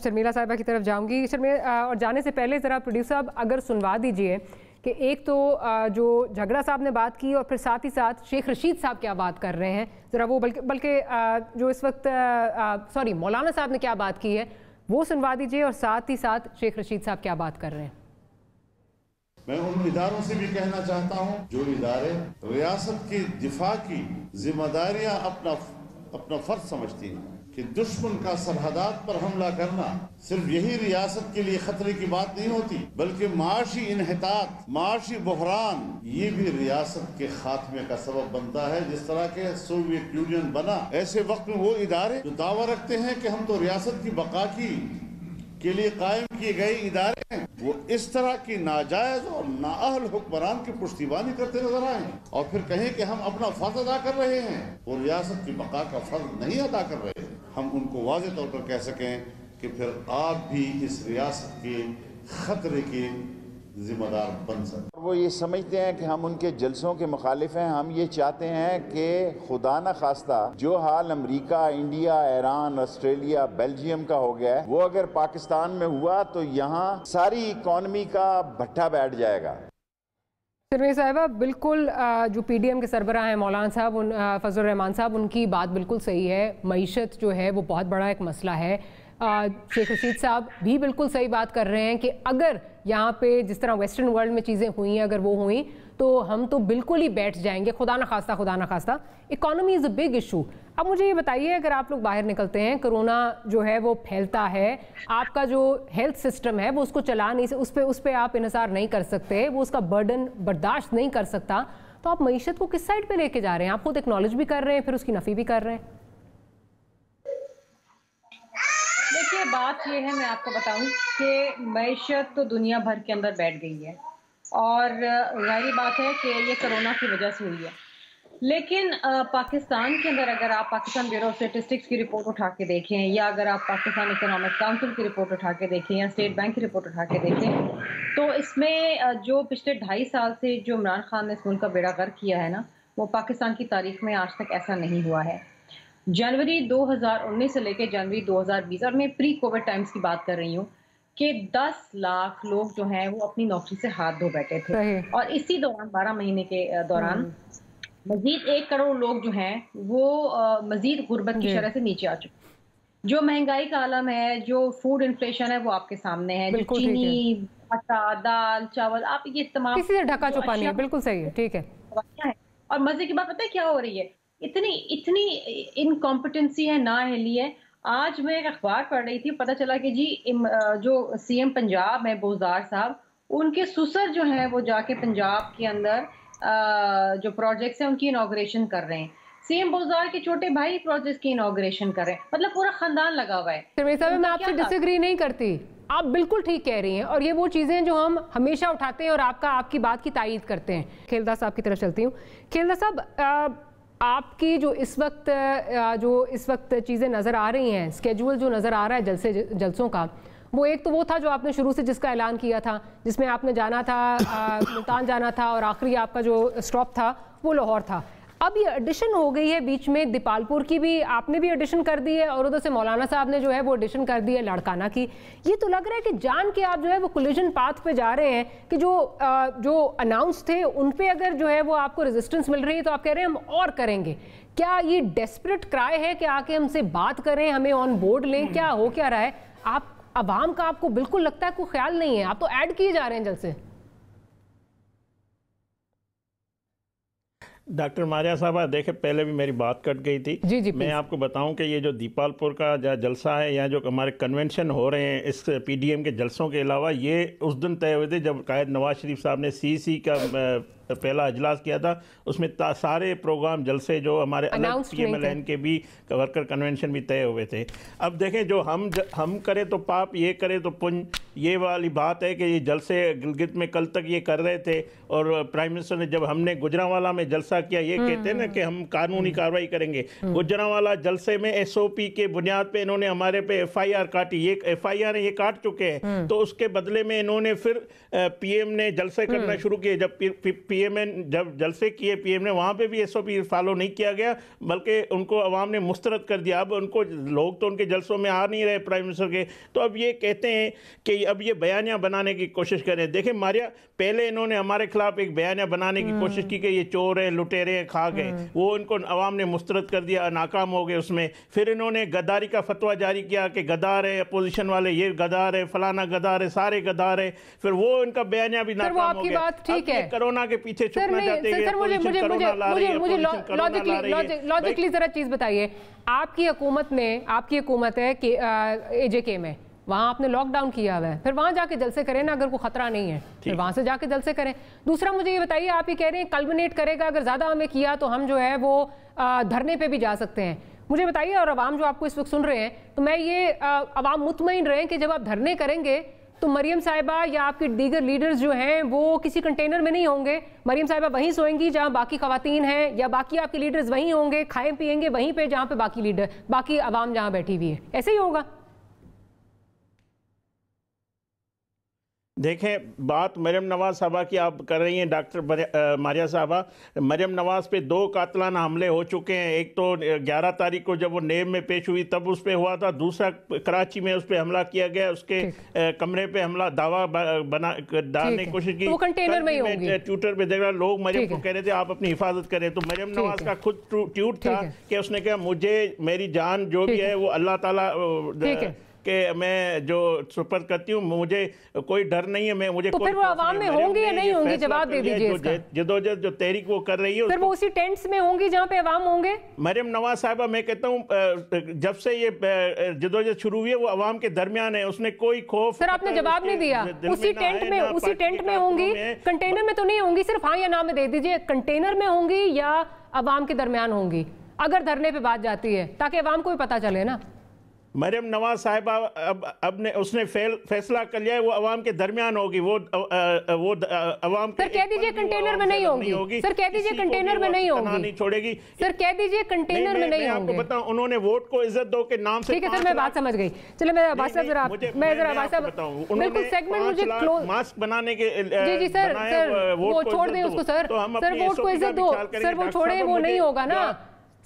Sharmila साहिबा की तरफ जाऊंगी। शर्मिला, और जाने से पहले ज़रा प्रोड्यूसर साहब अगर सुनवा दीजिए कि एक तो जो झगड़ा साहब ने बात की और फिर साथ ही साथ शेख रशीद साहब क्या बात कर रहे हैं, ज़रा वो बल्कि जो इस वक्त सॉरी मौलाना साहब ने क्या बात की है वो सुनवा दीजिए, और साथ ही साथ शेख रशीद साहब क्या बात कर रहे हैं। मैं उन इदारों से भी कहना चाहता हूँ जो इदारे रियासत की दिफा की जिम्मेदारियाँ अपना फर्ज समझती हैं कि दुश्मन का सरहदात पर हमला करना सिर्फ यही रियासत के लिए खतरे की बात नहीं होती, बल्कि माशी इन्हितात, माशी बहरान, ये भी रियासत के खात्मे का सबब बनता है। जिस तरह के सोवियत यूनियन बना, ऐसे वक्त में वो इदारे जो दावा रखते हैं कि हम तो रियासत की बका के लिए कायम किए गए इदारे हैं, वो इस तरह की नाजायज और नाअहल हुक्मरान की पुश्तिबानी करते नजर आए और फिर कहें कि हम अपना फर्ज अदा कर रहे हैं, वो रियासत की बका का फर्ज नहीं अदा कर रहे हैं। हम उनको वाज़ेह तौर पर कह सकें कि फिर आप भी इस रियासत के खतरे के जिम्मेदार बन सकते। वो ये समझते हैं कि हम उनके जलसों के मुखालिफ हैं। हम ये चाहते हैं कि खुदा न खास्ता जो हाल America, India, Iran, Australia, Belgium का हो गया है, वो अगर पाकिस्तान में हुआ तो यहाँ सारी इकॉनमी का भट्ठा बैठ जाएगा। शर्मिला साहिबा, बिल्कुल जो पीडीएम के सरबराह हैं मौलाना साहब, फजल रहमान साहब, उनकी बात बिल्कुल सही है। मईशत जो है वो बहुत बड़ा एक मसला है। शेख रशीद साहब भी बिल्कुल सही बात कर रहे हैं कि अगर यहाँ पे जिस तरह वेस्टर्न वर्ल्ड में चीज़ें हुई हैं, अगर वो हुई तो हम तो बिल्कुल ही बैठ जाएंगे। खुदा ना खास्ता economy is a big issue. अब मुझे ये बताइए, अगर आप लोग बाहर निकलते हैं, कोरोना जो है वो फैलता है, आपका जो हेल्थ सिस्टम है वो उसको चला नहीं, उस पर आप इन्हिसार नहीं कर सकते, वो उसका बर्डन बर्दाश्त नहीं कर सकता, तो आप मईशत को किस साइड पे लेके जा रहे हैं? आप खुद एक्नॉलेज भी कर रहे हैं, फिर उसकी नफ़ी भी कर रहे हैं। देखिए, बात ये है, मैं आपको बताऊं कि मईशत तो दुनिया भर के अंदर बैठ गई है और जाहिर बात है कि ये कोरोना की वजह से हुई है। लेकिन पाकिस्तान के अंदर अगर आप पाकिस्तान ब्यूरो ऑफ स्टैटिस्टिक्स की रिपोर्ट उठा के देखें, या अगर आप पाकिस्तान इकोनॉमिक काउंसिल की रिपोर्ट उठा के देखें, या स्टेट बैंक की रिपोर्ट उठा के देखें, तो इसमें जो पिछले 2.5 साल से जो इमरान खान ने इस मुल्क का बेड़ा गर्क किया है ना, वो पाकिस्तान की तारीख में आज तक ऐसा नहीं हुआ है। जनवरी 2019 से लेकर जनवरी 2020, और मैं प्री कोविड टाइम्स की बात कर रही हूँ, कि 10 लाख लोग जो हैं वो अपनी नौकरी से हाथ धो बैठे थे, और इसी दौरान 12 महीने के दौरान मजीद 1 करोड़ लोग जो हैं वो मजीद गुर्बत की शरह से नीचे आ चुके। जो महंगाई का आलम है, जो फूड इन्फ्लेशन है, वो आपके सामने है। जो चीनी, आटा, दाल, चावल, आप ये तमाम किसी से ढका छुपा नहीं है, बिल्कुल सही है, ठीक है। और मजे की बात पता है क्या हो रही है? इतनी इनकॉम्पिटेंसी है, नाअहली है। आज मैं एक अखबार पढ़ रही थी, पता चला कि जी जो सीएम पंजाब है बोज़दार साहब, उनके सुसर जो हैं वो जाके पंजाब के अंदर जो प्रोजेक्ट्स हैं उनकी इनॉग्रेशन कर रहे हैं। सीएम बोज़दार के छोटे भाई प्रोजेक्ट्स की इनॉग्रेशन कर रहे हैं, मतलब पूरा खानदान लगा हुआ है। मैं आपसे डिसएग्री नहीं करती, आप बिल्कुल ठीक कह रही हैं, और ये वो चीज़ें जो हम हमेशा उठाते हैं और आपकी बात की तायीद करते हैं। खेलदा साहब की तरफ चलती हूँ। खेलदा साहब, आपकी जो इस वक्त चीज़ें नज़र आ रही हैं, स्केड्यूल जो नज़र आ रहा है जलसों का, वो एक तो वो था जो आपने शुरू से जिसका ऐलान किया था, जिसमें आपने जाना था, मुल्तान जाना था, और आखिरी आपका जो स्टॉप था वो लाहौर था। अब ये एडिशन हो गई है बीच में, दीपालपुर की भी आपने भी एडिशन कर दी है, और उधर से मौलाना साहब ने जो है वो एडिशन कर दी है लाड़काना की। ये तो लग रहा है कि जान के आप जो है वो कोलिजन पाथ पे जा रहे हैं, कि जो अनाउंस थे उन पे अगर जो है वो आपको रेजिस्टेंस मिल रही है तो आप कह रहे हैं हम और करेंगे। क्या ये डेस्परेट क्राई है कि आके हमसे बात करें, हमें ऑन बोर्ड लें? क्या हो क्या रहा है? आप अवाम का आपको बिल्कुल लगता है कोई ख्याल नहीं है, आप तो ऐड किए जा रहे हैं जल्द से। डॉक्टर मारिया साहबा, देखे पहले भी मेरी बात कट गई थी। जी, मैं आपको बताऊं कि ये जो दीपालपुर का जलसा है, या जो हमारे कन्वेंशन हो रहे हैं इस पीडीएम के जलसों के अलावा, ये उस दिन तय हुए थे जब कायद नवाज शरीफ साहब ने सीसी का पहला इजलास किया था। उसमें सारे प्रोग्राम जलसे जो हमारे अलग पीएमएलएन के भी वर्कर कन्वेंशन भी तय हुए थे। अब देखें, जो हम करें तो पाप, ये करें तो पुण्य, یہ والی بات ہے کہ یہ جلسے گلگت میں کل تک یہ کر رہے تھے، اور پرائم منسٹر نے جب ہم نے گجرانوالہ میں جلسہ کیا، یہ کہتے ہیں نا کہ ہم قانونی کارروائی کریں گے، گجرانوالہ جلسے میں SOP کے بنیاد پہ انہوں نے ہمارے پہ FIR کاٹی، یہ FIR یہ کاٹ چکے ہیں، تو اس کے بدلے میں انہوں نے پھر PM نے جلسے کرنا شروع کیے. جب PM نے جب جلسے کیے PM نے، وہاں پہ بھی SOP فالو نہیں کیا گیا، بلکہ ان کو عوام نے مسترد کر دیا. اب ان کو لوگ تو ان کے جلسوں میں آ نہیں رہے پرائم منسٹر کے، تو اب یہ کہتے ہیں کہ اب یہ بیانیہ بنانے کی کوشش کریں. دیکھیں ماریا، پہلے انہوں نے ہمارے خلاف ایک بیانیہ بنانے کی کوشش کی کہ یہ چور ہیں، لٹیرے ہیں، کھا گئے، وہ ان کو عوام نے مسترد کر دیا، ناکام ہو گئے اس میں. پھر انہوں نے غداری کا فتویٰ جاری کیا کہ غدار ہے اپوزیشن والے، یہ غدار ہے، فلانا غدار ہے، سارے غدار ہیں. پھر وہ ان کا بیانیہ بھی ناکام ہو گیا. اب یہ کرونا کے پیچھے چھپنا چاہتے ہیں، لاجکلی ذرا چیز بتائیے. آپ کی حکومت میں، آپ کی حکومت ہے کہ AJK میں، وہاں آپ نے لاک ڈاؤن کیا ہوا ہے، پھر وہاں جا کے جلسے کریں نا، اگر کوئی خطرہ نہیں ہے پھر وہاں سے جا کے جلسے کریں. دوسرا مجھے یہ بتائیے، آپ یہ کہہ رہے ہیں کلمنیٹ کرے گا، اگر زیادہ ہمیں کیا تو ہم جو ہے وہ دھرنے پہ بھی جا سکتے ہیں. مجھے بتائیے، اور عوام جو آپ کو اس وقت سن رہے ہیں، تو میں یہ عوام مطمئن رہیں کہ جب آپ دھرنے کریں گے تو مریم صاحبہ یا آپ کے دیگر لیڈرز جو ہیں وہ کسی کنٹینر میں نہیں ہوں گے. مریم صاحبہ وہیں سوئیں گی جہاں باقی خواتین ہیں، یا باقی آپ کے لیڈرز وہیں ہوں گے، کھائیں پیئیں گے وہیں پہ جہاں پہ باقی عوام جہاں بیٹھی ہوئی ہے. ایسے ہی ہوگا. دیکھیں بات مریم نواز صاحبہ کی آپ کر رہی ہیں، ڈاکٹر ماریہ صاحبہ. مریم نواز پہ 2 قاتلانہ حملے ہو چکے ہیں. ایک تو 11 تاریخ کو جب وہ نیب میں پیش ہوئی تب اس پہ ہوا تھا، دوسرا کراچی میں اس پہ حملہ کیا گیا، اس کے کمرے پہ حملہ دعویٰ ڈالنے کی کوشش کی. ٹویٹر پہ دیکھ رہا لوگ مریم کو کہہ رہے تھے آپ اپنی حفاظت کریں، تو مریم نواز کا خود ٹویٹ تھا کہ اس نے کہا مجھے میری جان جو بھی ہے وہ اللہ تعالیٰ کہ میں جو سپر کرتی ہوں، مجھے کوئی ڈر نہیں ہے. مجھے تو پھر وہ عوام میں ہوں گی یا نہیں ہوں گی؟ جواب دے دیجئے اس کا. جدوجہد جو تحریک وہ کر رہی ہے، پھر وہ اسی ٹینٹس میں ہوں گی جہاں پہ عوام ہوں گے. مریم نواز صاحبہ میں کہتا ہوں جب سے یہ جدوجہد شروع ہوئی ہے وہ عوام کے درمیان ہے، اس نے کوئی خوف. سر آپ نے جواب نہیں دیا. اسی ٹینٹ میں ہوں گی، کنٹینر میں تو نہیں ہوں گی. صرف ہاں یا نہ میں دے دیجئے، کنٹینر میں ہوں گی یا عوام کے درمیان ہوں گی، اگر دھرنے پہ بات جاتی ہے، تاکہ عوام کو بھی پتہ چلے نا. مریم نواز صاحبہ اب نے اس نے فیصلہ کر لیا ہے وہ عوام کے درمیان ہوگی. وہ عوام سر کہہ دیجئے کنٹینر میں نہیں ہوگی. سر کہہ دیجئے کنٹینر میں نہیں ہوگی. نہیں چھوڑے گی. سر کہہ دیجئے کنٹینر میں نہیں ہوں گے. میں آپ کو بتاؤں انہوں نے ووٹ کو عزت دو کے نام سے. ٹھیک ہے سر، میں بات سمجھ گئی. چلے میں عباس صاحب ذرا عباس صاحب بالکل سیگمنٹ مجھے کلوز ماسک بنانے کے جی سر وہ چھوڑ دیں اس کو. سر ووٹ کو عزت دو. سر وہ چھوڑیں، وہ نہیں ہوگا نا.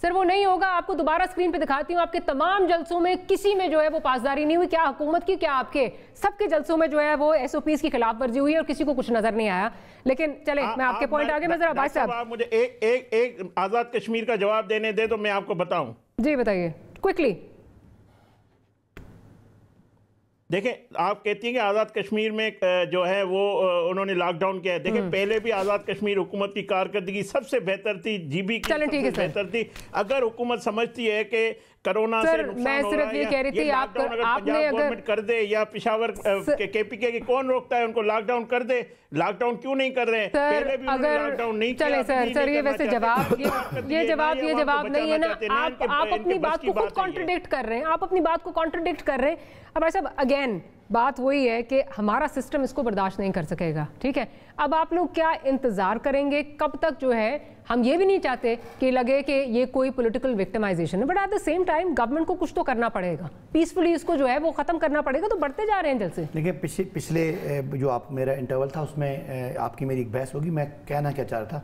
سر وہ نہیں ہوگا. آپ کو دوبارہ سکرین پہ دکھاتی ہوں، آپ کے تمام جلسوں میں کسی میں جو ہے وہ پاسداری نہیں ہوئی. کیا حکومت کی، کیا آپ کے، سب کے جلسوں میں جو ہے وہ SOPs کی خلاف ورزی ہوئی اور کسی کو کچھ نظر نہیں آیا. لیکن چلے میں آپ کے پوائنٹ آگے میں ذرا عباس صاحب مجھے ایک آزاد کشمیر کا جواب دینے دے تو میں آپ کو بتاؤں. جی بتائیے کوئکلی. دیکھیں آپ کہتی ہیں کہ آزاد کشمیر میں جو ہے وہ انہوں نے لاک ڈاؤن کیا ہے. دیکھیں پہلے بھی آزاد کشمیر حکومت کی کارکردگی سب سے بہتر تھی، GB کی سب سے بہتر تھی. اگر حکومت سمجھتی ہے کہ کرونا سے نقصان ہو رہا ہے، یہ لاک ڈاؤن اگر پنجاب گورنمنٹ کر دے یا پشاور KPK کی کون روکتا ہے ان کو لاک ڈاؤن کر دے. لاک ڈاؤن کیوں نہیں کر رہے ہیں؟ پہلے بھی انہوں نے لاک ڈاؤن نہیں کیا. چلے سر یہ ویسے یہ جواب نہیں ہے نا. آپ اپنی بات کو خود کانٹرڈکٹ کر رہے ہیں. آپ اپنی بات کو کانٹرڈکٹ کر رہے ہیں. اب ایسا اگین بات وہی ہے کہ ہمارا سسٹم اس کو برداشت نہیں کر سکے گا. ٹھیک ہے، اب آپ لوگ کیا انتظار کریں گے؟ کب تک جو ہے، ہم یہ بھی نہیں چاہتے کہ لگے کہ یہ کوئی پولیٹیکل وکٹمائزیشن ہے، but at the same time government کو کچھ تو کرنا پڑے گا. پیسفلی اس کو جو ہے وہ ختم کرنا پڑے گا. تو بڑھتے جا رہے ہیں جلسے. دیکھیں پچھلے جو آپ میرا انٹرول تھا اس میں آپ کی میری ایک بحث ہوگی. میں کہنا کیا چاہ رہا تھا،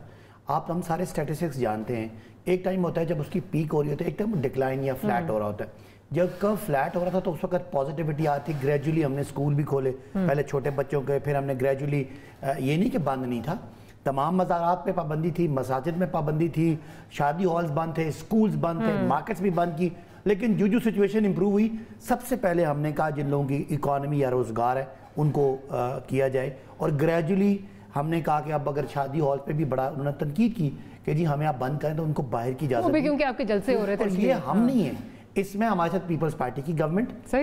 ہم سارے اسٹیٹسٹکس جانتے ہیں. ایک ٹائم ہوتا ہے جب اس کی پیک ہو رہی ہوتی ہے، ایک ٹائم ڈکلائن یا فلیٹ ہو رہا ہوتا ہے. جب کرو فلیٹ ہو رہا تھا تو اس وقت پازیٹیوٹی آتی. گریجولی ہم نے اسکول بھی کھولے، پہلے چھوٹے بچوں کے، پھر ہم نے گریجولی، یہ نہیں کہ بند نہیں تھا، تمام مزارات پہ پابندی تھی، مساجد میں پابندی تھی، شادی ہالز بند تھے، اسکولز بند تھے، مارکیٹس بھی بند کی. لیکن جو سچویشن امپروو ہوئی، سب سے پہلے ہم نے کہا جن لوگوں کی اکانومی یا روزگار ہے ان کو کیا جائے. اور گریجولی ہم نے کہا کہ اب اگر شادی ہال پہ بھی بڑا انہوں نے تنقید کی کہ جی ہمیں آپ بند کریں تو ان کو باہر کی اجازت دی. کیونکہ آپ کے جلسے ہو رہے تھے. اور یہ ہم نہیں ہیں، اس میں ہمارے ساتھ پیپلز پارٹی کی گورنمنٹ،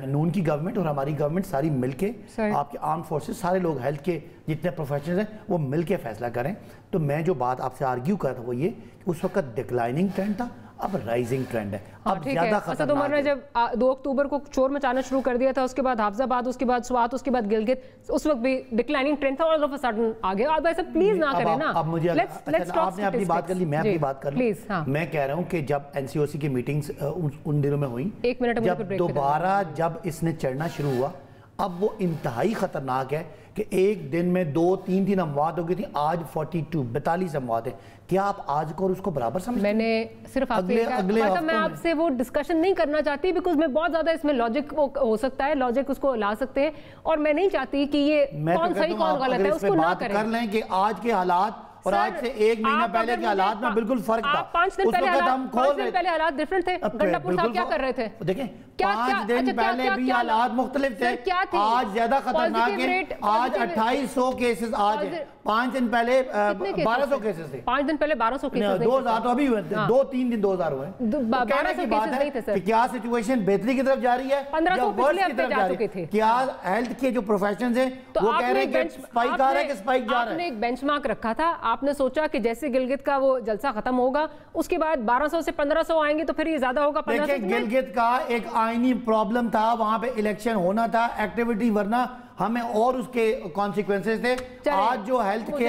نون کی گورنمنٹ اور ہماری گورنمنٹ ساری مل کے، آپ کے آرم فورسز، سارے لوگ ہیلتھ کے جتنے پروفیشنلز ہیں وہ مل کے فیصلہ کریں. تو میں جو بات آپ سے آرگیو کر رہا تھا وہ یہ کہ اس وقت ڈکلائننگ ٹرینڈ تھا، अब राइजिंग ट्रेंड है, अब ठीक ज्यादा है। खतरनाक उमर ने है। जब 2 अक्टूबर को शोर मचाना शुरू कर दिया था, उसके बाद हाफिजाबाद, उसके बाद स्वात, उसके बाद गिलगित, उस वक्त भी डिक्लाइनिंग ट्रेंड था, ऑल ऑफ अ सडन आ गया। अब ऐसा प्लीज ना करें ना। अब मुझे आपने अपनी बात कर ली, मैं अपनी बात कर लूं। प्लीज। हाँ, मैं कह रहा हूं कि जब एनसीओसी की मीटिंग्स उन दिनों में हुई, 1 मिनट जब दोबारा जब इसने चढ़ना शुरू हुआ, अब वो इंतहाई खतरनाक है कि एक दिन में 2-3 अमवात हो गई थी, आज 42 अमवात है। क्या आप आज को और उसको बराबर समझते? मैंने सिर्फ मैं आपसे वो डिस्कशन नहीं करना चाहती, बिकॉज मैं बहुत ज्यादा इसमें लॉजिक हो सकता है, लॉजिक उसको ला सकते हैं, और मैं नहीं चाहती कि ये कौन सही कौन गलत है उसको ना करें। कर लें कि आज के हालात और आज से 1 महीना पहले के हालात में बिल्कुल फर्क था। 5 दिन पहले हालात डिफरेंट थे। गंडापुर साहब क्या कर रहे थे? देखें, 5 दिन पहले भी हालात मुख्तलिफ थे। आज ज्यादा खतरनाक है। आज 2800 केसेस आज है। 5 दिन पहले 1200 केसेस थे। 5 दिन पहले 1200 केसेस 2000 तो अभी हुए, 2-3 दिन 2000 हुए। 1200 केसेस नहीं थे सर। क्या सिचुएशन बेहतरी की तरफ जा रही है? 1500 पिछले हफ्ते जा चुके थे। क्या हेल्थ के जो प्रोफेशनल्स हैं वो कह रहे हैं कि स्पाइक आ रहा है, कि स्पाइक जा रहा है? आपने एक बेंचमार्क रखा था, आपने सोचा कि जैसे गिलगित का वो जलसा खत्म होगा, उसके बाद 1200 से 1500 आएंगे तो फिर ये ज्यादा होगा। देखिए, गिलगित का एक आईनी प्रॉब्लम था, वहां पे इलेक्शन होना था, एक्टिविटी, वरना हमें और उसके कॉन्सिक्वेंसेस थे। आज जो हेल्थ के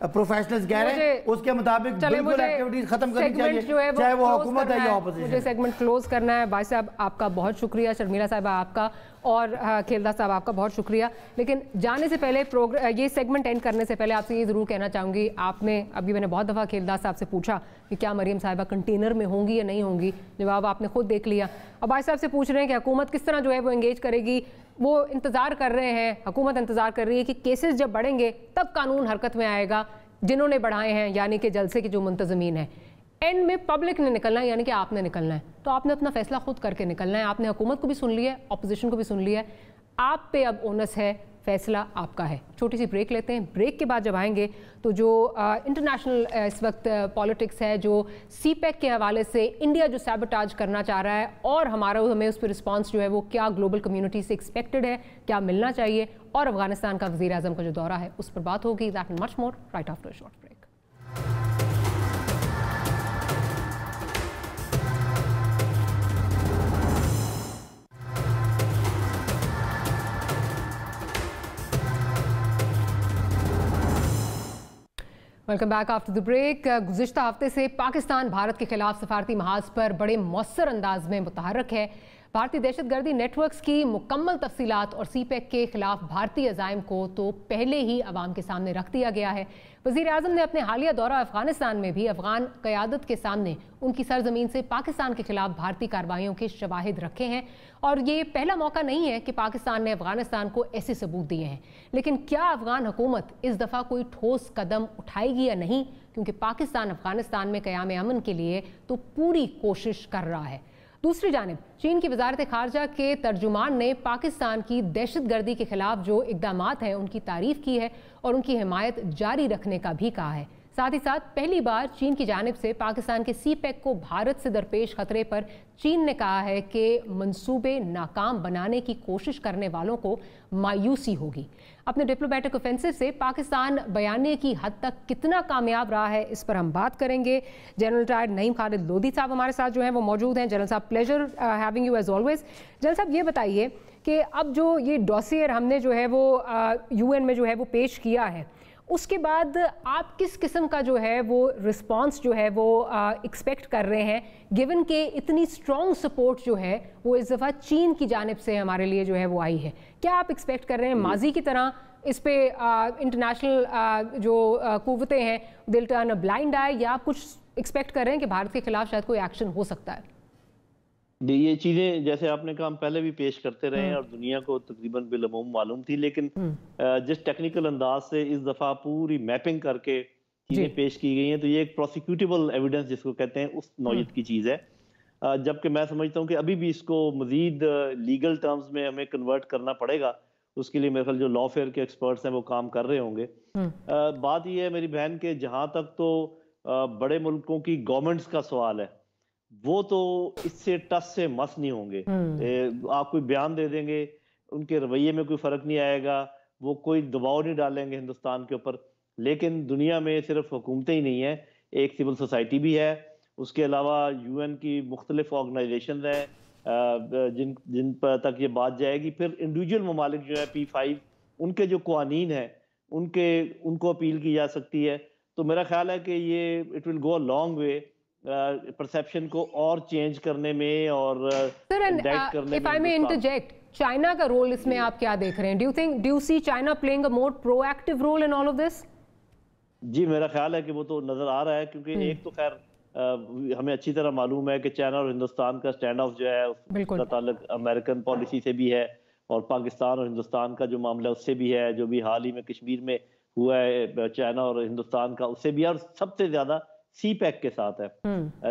प्रोफेशनल्स कह रहे हैं उसके मुताबिक बिल्कुल एक्टिविटीज खत्म करनी चाहिए, चाहे वो हुकूमत है या ऑपोजिशन। मुझे सेगमेंट क्लोज करना है। भाई साहब आपका बहुत शुक्रिया, शर्मिला साहब आपका, और खेलदार साहब आपका बहुत शुक्रिया। लेकिन जाने से पहले ये सेगमेंट एंड करने से पहले आपसे ये ज़रूर कहना चाहूँगी, आपने अभी मैंने बहुत दफ़ा खेलदार साहब से पूछा कि क्या मरीम साहिबा कंटेनर में होंगी या नहीं होंगी, जवाब आपने खुद देख लिया। अब भाई साहब से पूछ रहे हैं कि हुकूमत किस तरह जो है वो एंगेज करेगी। वो इंतज़ार कर रहे हैं, हुकूमत इंतज़ार कर रही है कि केसेस जब बढ़ेंगे तब कानून हरकत में आएगा, जिन्होंने बढ़ाए हैं यानी कि जलसे की जो मुंतज़मीन है। एंड में पब्लिक ने निकलना है, यानी कि आपने निकलना है, तो आपने अपना फैसला खुद करके निकलना है। आपने हुकूमत को भी सुन लिया है, अपोजिशन को भी सुन लिया है, आप पे अब ओनस है, फैसला आपका है। छोटी सी ब्रेक लेते हैं। ब्रेक के बाद जब आएंगे तो जो इंटरनेशनल इस वक्त पॉलिटिक्स है, जो सीपैक के हवाले से इंडिया जो सैबोटाज करना चाह रहा है, और हमें उस पर रिस्पांस जो है वो क्या ग्लोबल कम्युनिटी से एक्सपेक्टेड है, क्या मिलना चाहिए, और अफगानिस्तान का वज़ीर आज़म का जो दौरा है उस पर बात होगी। That and much more right after a short break. Welcome back after the break. गुज़िश्ता हफ्ते से पाकिस्तान भारत के खिलाफ सफारती महाज पर बड़े मौसर अंदाज में मुतहर्रिक है। भारतीय दहशतगर्दी नेटवर्क्स की मुकम्मल तफसीलात और सीपैक के खिलाफ भारतीय अज़ाइम को तो पहले ही अवाम के सामने रख दिया गया है। वज़ीर आज़म ने अपने हालिया दौरा अफगानिस्तान में भी अफगान क़यादत के सामने उनकी सरजमीन से पाकिस्तान के खिलाफ भारतीय कार्रवाइयों के शवाहिद रखे हैं, और ये पहला मौका नहीं है कि पाकिस्तान ने अफगानिस्तान को ऐसे सबूत दिए हैं। लेकिन क्या अफगान हुकूमत इस दफ़ा कोई ठोस कदम उठाएगी या नहीं, क्योंकि पाकिस्तान अफगानिस्तान में क़याम अमन के लिए तो पूरी कोशिश कर रहा है। दूसरी जानिब चीन की वजारत खारजा के तर्जुमान ने पाकिस्तान की दहशतगर्दी के खिलाफ जो इक़दामात हैं उनकी तारीफ की है और उनकी हिमायत जारी रखने का भी कहा है। साथ ही साथ पहली बार चीन की जानिब से पाकिस्तान के सीपैक को भारत से दरपेश खतरे पर चीन ने कहा है कि मंसूबे नाकाम बनाने की कोशिश करने वालों को मायूसी होगी। अपने डिप्लोमेटिक ऑफेंसिव से पाकिस्तान बयाने की हद तक कितना कामयाब रहा है, इस पर हम बात करेंगे। जनरल रिटायर्ड नईम खालिद लोधी साहब हमारे साथ जो हैं वो मौजूद हैं। जनरल साहब, pleasure having you as always. General साहब, ये बताइए कि अब जो ये डॉसियर हमने जो है वो UN में जो है वो पेश किया है, उसके बाद आप किस किस्म का जो है वो रिस्पांस जो है वो एक्सपेक्ट कर रहे हैं, गिवन के इतनी स्ट्रॉन्ग सपोर्ट जो है वो इस दफ़ा चीन की जानिब से हमारे लिए जो है वो आई है? क्या आप एक्सपेक्ट कर रहे हैं माजी की तरह इस पे इंटरनेशनल जो कुव्वतें हैं दिल टर्न अ ब्लाइंड आई, या आप कुछ एक्सपेक्ट कर रहे हैं कि भारत के खिलाफ शायद कोई एक्शन हो सकता है? ये चीज़ें जैसे आपने कहा हम पहले भी पेश करते रहे हैं और दुनिया को तकरीबन बिलअमूम मालूम थी, लेकिन जिस टेक्निकल अंदाज से इस दफ़ा पूरी मैपिंग करके चीज़ें पेश की गई हैं, तो ये एक प्रोसिक्यूटेबल एविडेंस जिसको कहते हैं उस नौयत की चीज़ है। जबकि मैं समझता हूँ कि अभी भी इसको मज़ीद लीगल टर्म्स में हमें कन्वर्ट करना पड़ेगा। उसके लिए मेरे ख्याल जो लॉफेयर के एक्सपर्ट्स हैं वो काम कर रहे होंगे। बात ये है मेरी बहन के, जहाँ तक तो बड़े मुल्कों की गवर्नमेंट्स का सवाल है, वो तो इससे टस से मस नहीं होंगे। आप कोई बयान दे देंगे, उनके रवैये में कोई फर्क नहीं आएगा, वो कोई दबाव नहीं डालेंगे हिंदुस्तान के ऊपर। लेकिन दुनिया में सिर्फ हुकूमतें ही नहीं है, एक सिविल सोसाइटी भी है, उसके अलावा UN की मुख्तलिफ ऑर्गेनाइजेशन हैं जिन पर तक ये बात जाएगी। फिर इंडिविजुअल ममालिक जो है P5 उनके जो कवानीन हैं उनको अपील की जा सकती है। तो मेरा ख्याल है कि ये it will go a long way perception को और चेंज करने में और इंडाइट करने में। If I may interject, China का रोल इसमें आप क्या देख रहे हैं? Do you see China playing a more proactive role in all of this? जी मेरा ख्याल है कि वो तो नजर आ रहा है, क्योंकि एक तो खैर हमें अच्छी तरह मालूम है कि चाइना और हिंदुस्तान का स्टैंड ऑफ जो है उसका ताल्लुक अमेरिकन पॉलिसी से भी है और पाकिस्तान और हिंदुस्तान का जो मामला उससे भी है, जो भी हाल ही में कश्मीर में हुआ है चाइना और हिंदुस्तान का उससे भी है, और सबसे ज्यादा CPEC के साथ है।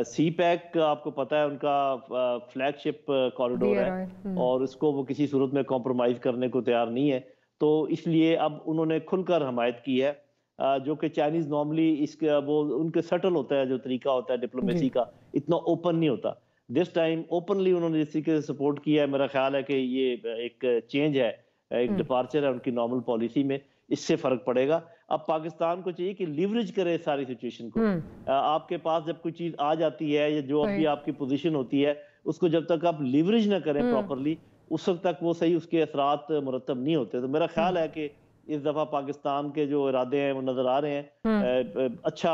CPEC आपको पता है उनका फ्लैगशिप कॉरिडोर है और उसको वो किसी सूरत में कॉम्प्रोमाइज करने को तैयार नहीं है। तो इसलिए अब उन्होंने खुलकर हमायत की है, जो कि चाइनीज नॉर्मली इसका वो उनके सटल होता है, जो तरीका होता है डिप्लोमेसी का, इतना ओपन नहीं होता। दिस टाइम ओपनली उन्होंने जिस तरीके से सपोर्ट किया है, मेरा ख्याल है कि ये एक चेंज है, एक डिपार्चर है उनकी नॉर्मल पॉलिसी में, इससे फर्क पड़ेगा। अब पाकिस्तान को चाहिए कि लीवरेज करे सारी सिचुएशन को। आपके पास जब कोई चीज आ जाती है या जो अभी आपकी पोजीशन होती है उसको जब तक आप लीवरेज ना करें प्रॉपरली, उस वक्त तक वो सही उसके असरात मुरतब नहीं होते। तो मेरा ख्याल है कि इस दफा पाकिस्तान के जो इरादे हैं वो नजर आ रहे हैं। अच्छा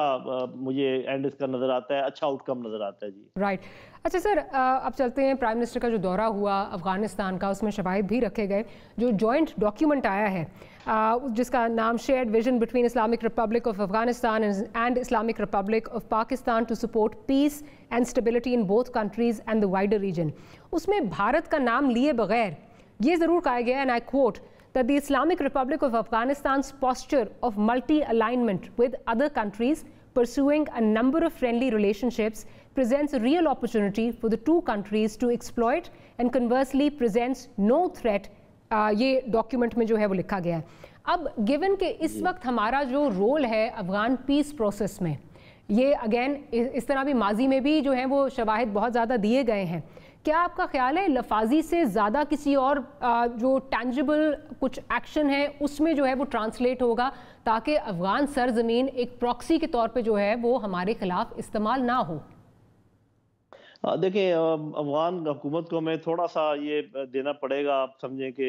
मुझे एंड इसका नजर आता है, अच्छा आउटकम नजर आता है। जी राइट। अच्छा सर, अब चलते हैं प्राइम मिनिस्टर का जो दौरा हुआ अफगानिस्तान का, उसमें शवाहिद भी रखे गए। जो जॉइंट डॉक्यूमेंट आया है जिसका नाम shared vision between Islamic Republic of Afghanistan and Islamic Republic of Pakistan to support peace and stability in both countries and the wider region, उसमें भारत का नाम लिए बगैर ये ज़रूर कहा गया, and I quote, that the Islamic Republic of Afghanistan's posture of multi-alignment with other countries pursuing a number of friendly relationships presents a real opportunity for the two countries to exploit and conversely presents no threat. ये document में जो है वो लिखा गया है। अब given कि इस वक्त हमारा जो रोल है अफगान पीस प्रोसेस में, ये अगेन इस तरह भी माजी में भी जो है वो शवाहिद बहुत ज़्यादा दिए गए हैं, क्या आपका ख्याल है लफाजी से ज़्यादा किसी और जो टैंजिबल कुछ एक्शन है उसमें जो है वो ट्रांसलेट होगा ताकि अफगान सरजमीन एक प्रॉक्सी के तौर पे जो है वो हमारे खिलाफ इस्तेमाल ना हो? देखिए अफगान हुकूमत को हमें थोड़ा सा ये देना पड़ेगा। आप समझें कि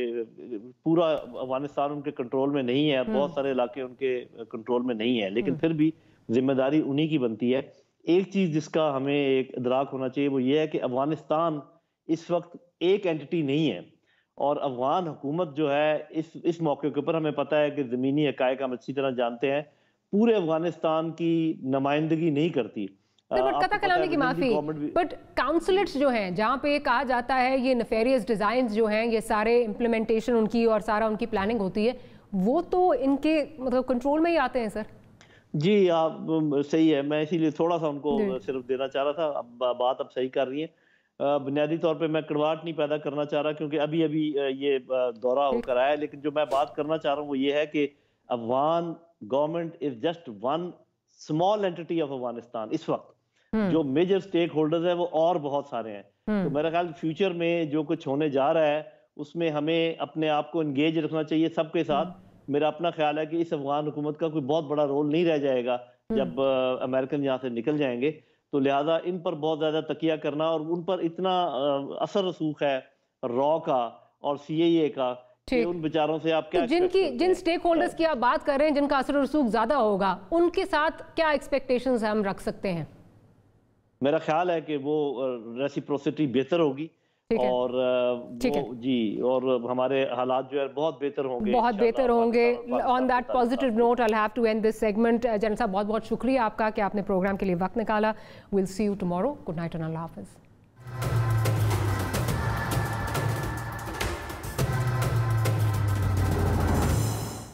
पूरा अफगानिस्तान उनके कंट्रोल में नहीं है, बहुत सारे इलाके उनके कंट्रोल में नहीं है, लेकिन फिर भी जिम्मेदारी उन्हीं की बनती है। एक चीज जिसका हमें एक इदराक होना चाहिए वो ये है कि अफगानिस्तान इस वक्त एक एंटिटी नहीं है, और अफगान हुकूमत जो है इस मौके के ऊपर हमें पता है कि ज़मीनी हक़ाइक़ हम अच्छी तरह जानते हैं, पूरे अफगानिस्तान की नुमाइंदगी नहीं करती। कता कलामी की माफी, बट काउंसलेट्स जो हैं जहाँ पे कहा जाता है ये नेफेरियस डिजाइन जो हैं ये सारे इम्प्लीमेंटेशन उनकी और सारा उनकी प्लानिंग होती है, वो तो इनके मतलब कंट्रोल में ही आते हैं। सर जी आप सही है, मैं इसीलिए थोड़ा सा उनको सिर्फ देना चाह रहा था। अब बात अब सही कर रही है, बुनियादी तौर पे मैं कड़वाहट नहीं पैदा करना चाह रहा क्योंकि अभी ये दौरा होकर आया, लेकिन जो मैं बात करना चाह रहा हूँ वो ये है कि Afghan government is just one small entity of Afghanistan. इस वक्त जो मेजर स्टेक होल्डर्स है वो और बहुत सारे हैं। तो मेरा ख्याल फ्यूचर में जो कुछ होने जा रहा है उसमें हमें अपने आप को एंगेज रखना चाहिए सबके साथ। मेरा अपना ख्याल है कि इस अफगान हुकूमत का कोई बहुत बड़ा रोल नहीं रह जाएगा जब अमेरिकन यहाँ से निकल जाएंगे, तो लिहाजा इन पर बहुत ज्यादा तकिया करना और उन पर इतना असर रसूख है रॉ का और CIA का कि उन बेचारों से आप क्या जिन स्टेक होल्डर्स की आप बात कर रहे हैं जिनका असर रसूख ज्यादा होगा, उनके साथ क्या एक्सपेक्टेशंस हम रख सकते हैं? मेरा ख्याल है कि वो रेसिप्रोसिटी बेहतर होगी और जी और हमारे हालात जो है बहुत बेहतर होंगे। On that positive note I have to end this segment. General साहब बहुत बहुत शुक्रिया आपका कि आपने प्रोग्राम के लिए वक्त निकाला। Will see you tomorrow. Good night and Allah Hafiz.